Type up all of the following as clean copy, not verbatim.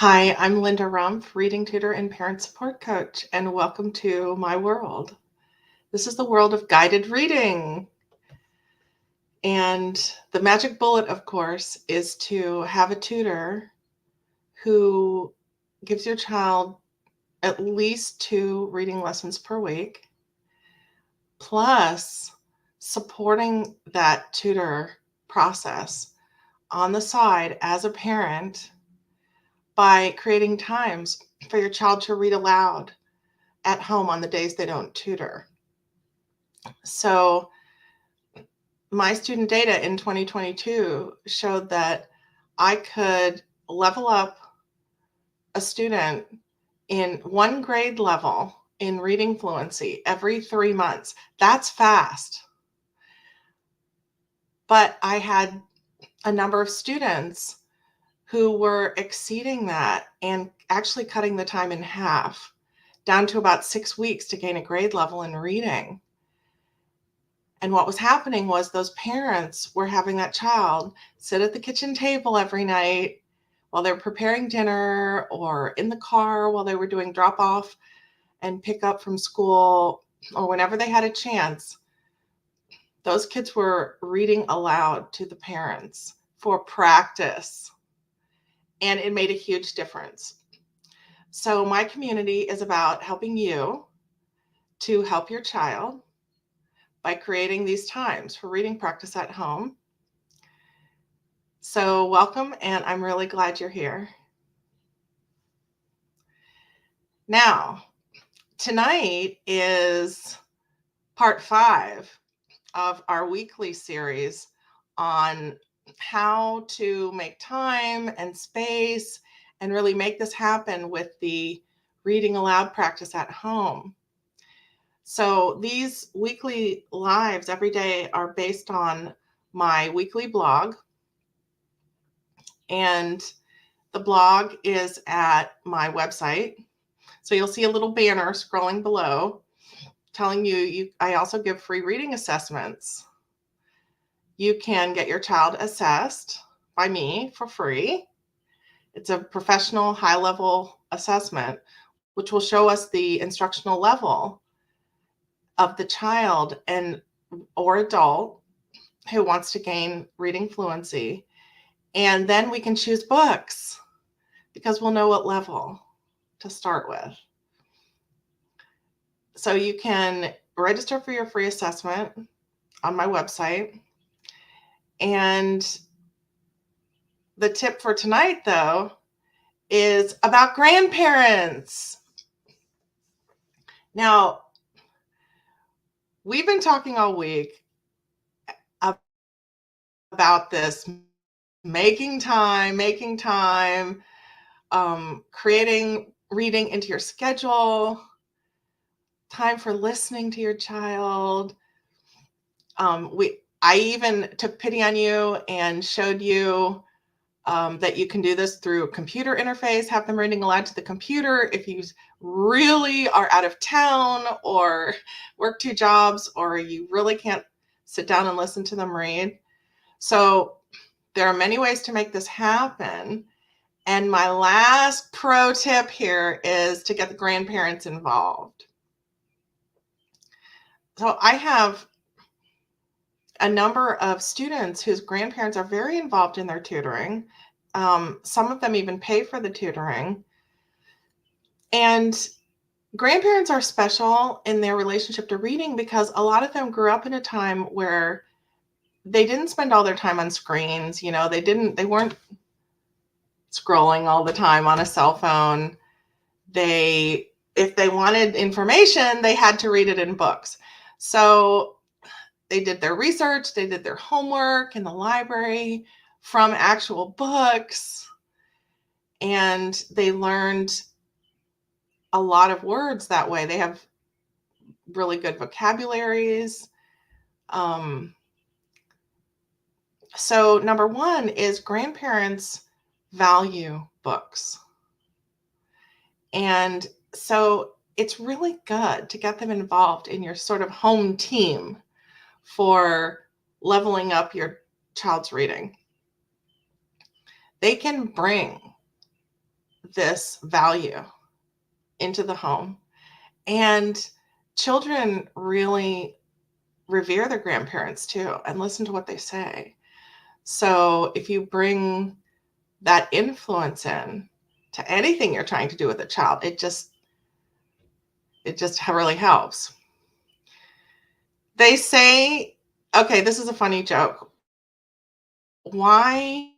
Hi, I'm Linda Rumpf, reading tutor and parent support coach, and welcome to my world. This is the world of guided reading. And the magic bullet, of course, is to have a tutor who gives your child at least 2 reading lessons per week, plus supporting that tutor process on the side as a parent by creating times for your child to read aloud at home on the days they don't tutor. So my student data in 2022 showed that I could level up a student in 1 grade level in reading fluency every 3 months. That's fast. But I had a number of students who were exceeding that and actually cutting the time in half, down to about 6 weeks to gain a grade level in reading. And what was happening was those parents were having that child sit at the kitchen table every night while they were preparing dinner or in the car while they were doing drop off and pick up from school or whenever they had a chance. Those kids were reading aloud to the parents for practice, and it made a huge difference. So my community is about helping you to help your child by creating these times for reading practice at home. So welcome, and I'm really glad you're here. Now, tonight is part 5 of our weekly series on how to make time and space and really make this happen with the reading aloud practice at home. So these weekly lives every day are based on my weekly blog, and the blog is at my website. So you'll see a little banner scrolling below telling you I also give free reading assessments. You can get your child assessed by me for free. It's a professional high-level assessment, which will show us the instructional level of the child and or adult who wants to gain reading fluency. And then we can choose books because we'll know what level to start with. So you can register for your free assessment on my website. And the tip for tonight, though, is about grandparents. Now, we've been talking all week about this making time, creating reading into your schedule, time for listening to your child. I even took pity on you and showed you that you can do this through a computer interface, have them reading aloud to the computer if you really are out of town or work 2 jobs or you really can't sit down and listen to them read. So there are many ways to make this happen. And my last pro tip here is to get the grandparents involved. So I have a number of students whose grandparents are very involved in their tutoring. Some of them even pay for the tutoring. And grandparents are special in their relationship to reading because a lot of them grew up in a time where they didn't spend all their time on screens. They weren't scrolling all the time on a cell phone. If they wanted information, they had to read it in books. So they did their research, they did their homework in the library from actual books, and they learned a lot of words that way. They have really good vocabularies. So number 1 is grandparents value books. And so it's really good to get them involved in your sort of home team for leveling up your child's reading. They can bring this value into the home. And children really revere their grandparents too and listen to what they say. So if you bring that influence in to anything you're trying to do with a child, it just really helps. They say, okay, this is a funny joke. Why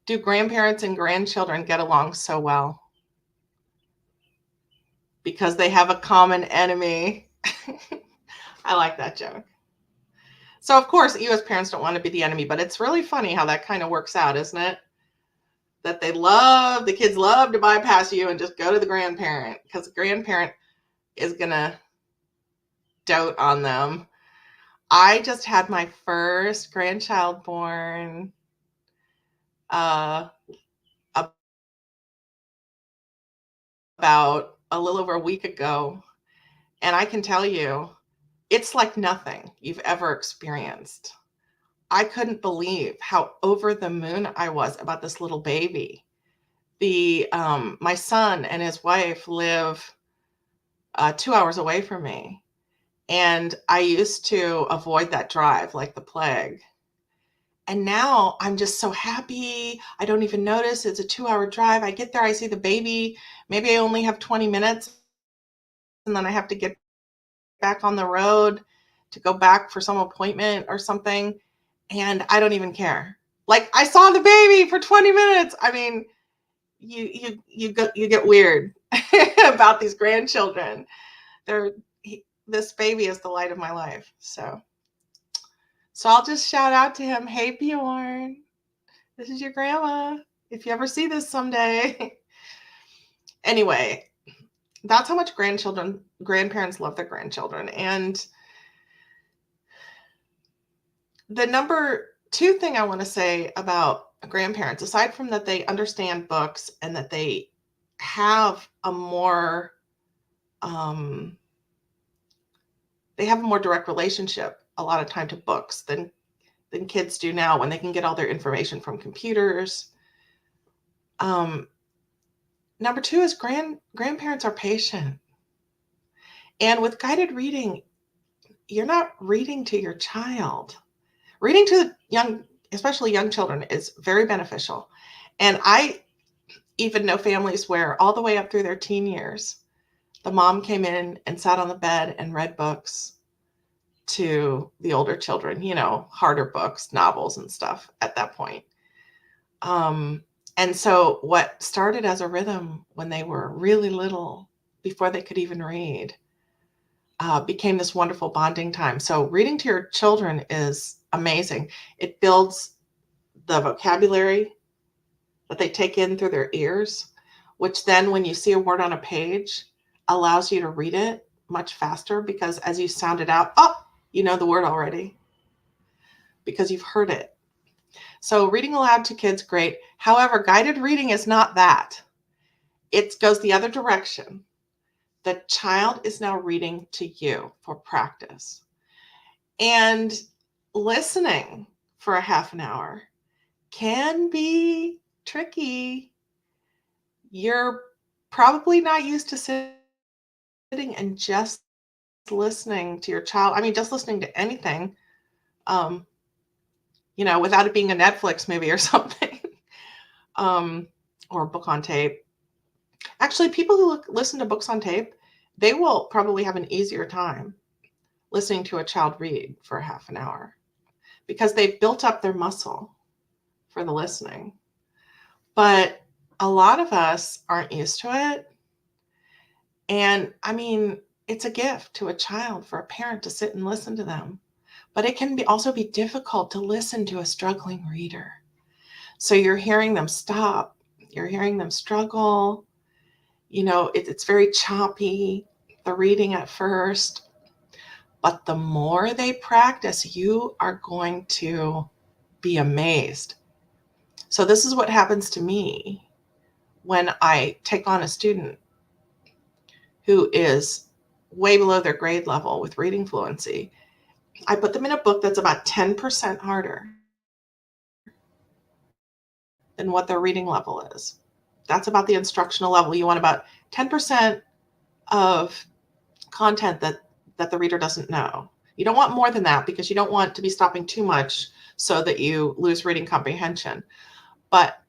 do grandparents and grandchildren get along so well? Because they have a common enemy. I like that joke. So, of course, you as parents don't want to be the enemy, but it's really funny how that kind of works out, isn't it? That the kids love to bypass you and just go to the grandparent because the grandparent is going to dote on them. I just had my first grandchild born about a little over a week ago. And I can tell you, it's like nothing you've ever experienced. I couldn't believe how over the moon I was about this little baby. My son and his wife live 2 hours away from me. And I used to avoid that drive like the plague. And now I'm just so happy. I don't even notice it's a 2-hour drive. I get there, I see the baby. Maybe I only have 20 minutes and then I have to get back on the road to go back for some appointment or something. And I don't even care. Like, I saw the baby for 20 minutes. I mean, you get weird about these grandchildren. This baby is the light of my life. So I'll just shout out to him. Hey, Bjorn, this is your grandma. If you ever see this someday. Anyway, that's how much grandparents love their grandchildren. And the number 2 thing I want to say about grandparents, aside from that they understand books and that they have a more direct relationship a lot of time to books than kids do now when they can get all their information from computers. Number 2 is grandparents are patient. And with guided reading, you're not reading to your child. Reading to especially young children, is very beneficial. And I even know families where all the way up through their teen years, the mom came in and sat on the bed and read books to the older children, harder books, novels and stuff at that point. And so what started as a rhythm when they were really little, before they could even read, became this wonderful bonding time. So reading to your children is amazing. It builds the vocabulary that they take in through their ears, which then when you see a word on a page allows you to read it much faster, because as you sound it out, you know the word already because you've heard it. So reading aloud to kids, great. However, guided reading is not that. It goes the other direction. The child is now reading to you for practice. And listening for a half an hour can be tricky. You're probably not used to sitting and just listening to your child. I mean, just listening to anything, without it being a Netflix movie or something, or a book on tape. Actually, people who listen to books on tape, they will probably have an easier time listening to a child read for a half an hour because they've built up their muscle for the listening. But a lot of us aren't used to it. And I mean, it's a gift to a child for a parent to sit and listen to them. But it can also be difficult to listen to a struggling reader. So you're hearing them stop. You're hearing them struggle. It's very choppy, the reading at first. But the more they practice, you are going to be amazed. So this is what happens to me when I take on a student who is way below their grade level with reading fluency. I put them in a book that's about 10% harder than what their reading level is. That's about the instructional level. You want about 10% of content that the reader doesn't know. You don't want more than that because you don't want to be stopping too much so that you lose reading comprehension. But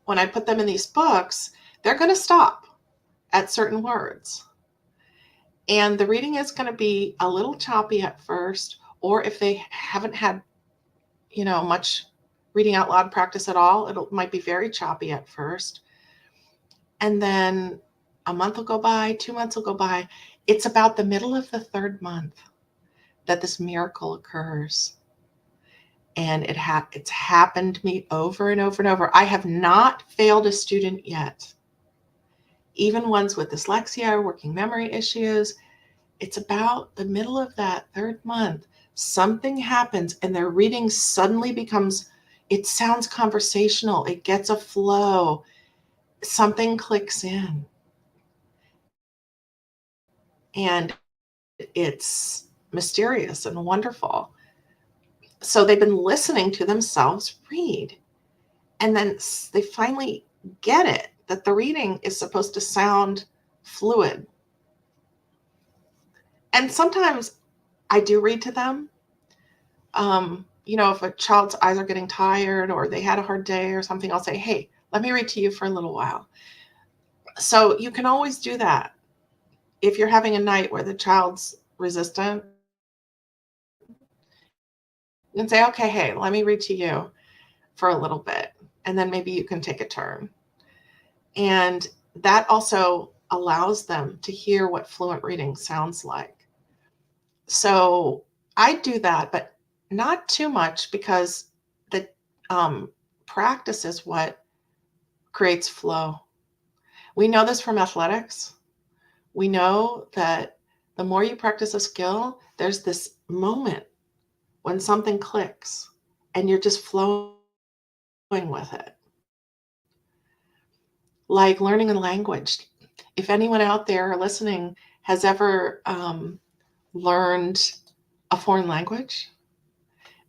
when I put them in these books, they're going to stop at certain words. And the reading is going to be a little choppy at first, or if they haven't had, much reading out loud practice at all, it might be very choppy at first. And then a month will go by, 2 months will go by. It's about the middle of the third month that this miracle occurs. And it's happened to me over and over and over. I have not failed a student yet. Even ones with dyslexia or working memory issues. It's about the middle of that third month. Something happens and their reading suddenly becomes, it sounds conversational. It gets a flow. Something clicks in. And it's mysterious and wonderful. So they've been listening to themselves read. And then they finally get it, that the reading is supposed to sound fluid. And sometimes I do read to them. If a child's eyes are getting tired or they had a hard day or something, I'll say, hey, let me read to you for a little while. So you can always do that. If you're having a night where the child's resistant, you can say, okay, hey, let me read to you for a little bit. And then maybe you can take a turn. And that also allows them to hear what fluent reading sounds like. So I do that, but not too much, because the practice is what creates flow. We know this from athletics. We know that the more you practice a skill, there's this moment when something clicks and you're just flowing with it. Like learning a language. If anyone out there listening has ever learned a foreign language,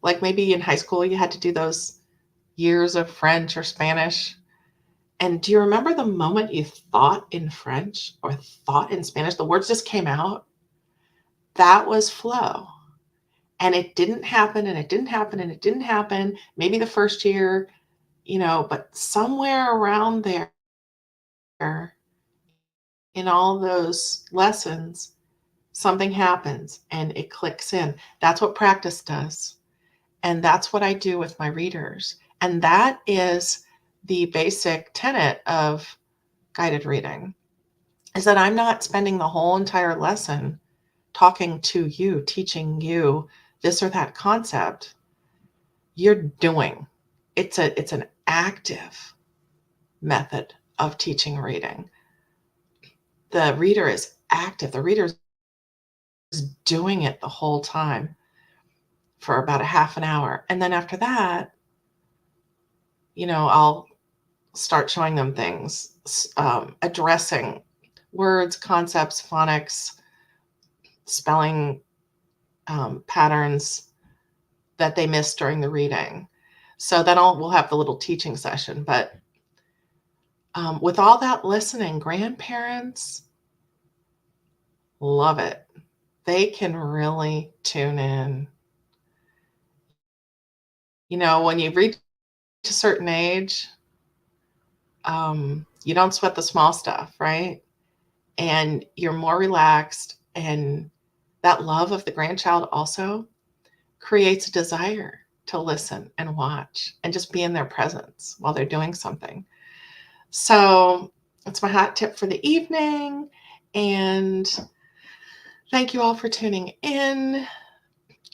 like maybe in high school you had to do those years of French or Spanish. And do you remember the moment you thought in French or thought in Spanish? The words just came out. That was flow. And it didn't happen, and it didn't happen, and it didn't happen. Maybe the first year, but somewhere around there in all those lessons, something happens and it clicks in. That's what practice does. And that's what I do with my readers. And that is the basic tenet of guided reading, is that I'm not spending the whole entire lesson talking to you, teaching you this or that concept. You're doing. It's an active method of teaching reading. The reader is active. The reader is doing it the whole time for about a half an hour. And then after that, I'll start showing them things, addressing words, concepts, phonics, spelling patterns that they missed during the reading. So then we'll have the little teaching session. But with all that listening, grandparents love it. They can really tune in. When you reach a certain age, you don't sweat the small stuff, right? And you're more relaxed. And that love of the grandchild also creates a desire to listen and watch and just be in their presence while they're doing something. So that's my hot tip for the evening. And thank you all for tuning in.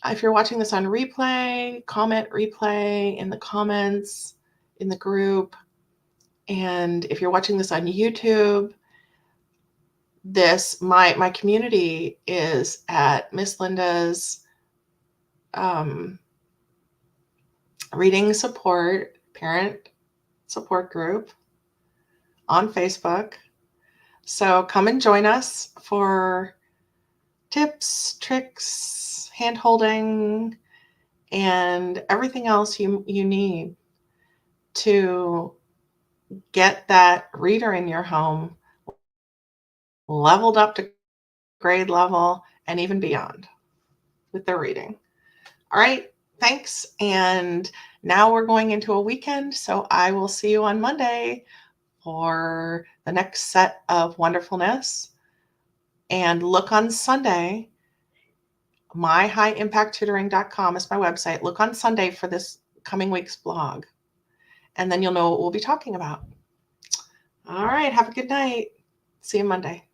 If you're watching this on replay, comment replay in the comments in the group. And if you're watching this on YouTube, my community is at Miss Linda's reading support, parent support group on Facebook. So come and join us for tips, tricks, hand holding, and everything else you need to get that reader in your home leveled up to grade level and even beyond with their reading. All right, thanks. And now we're going into a weekend, so I will see you on Monday for the next set of wonderfulness. And look on Sunday. myhighimpacttutoring.com is my website. Look on Sunday for this coming week's blog, and then you'll know what we'll be talking about. All right, have a good night. See you Monday.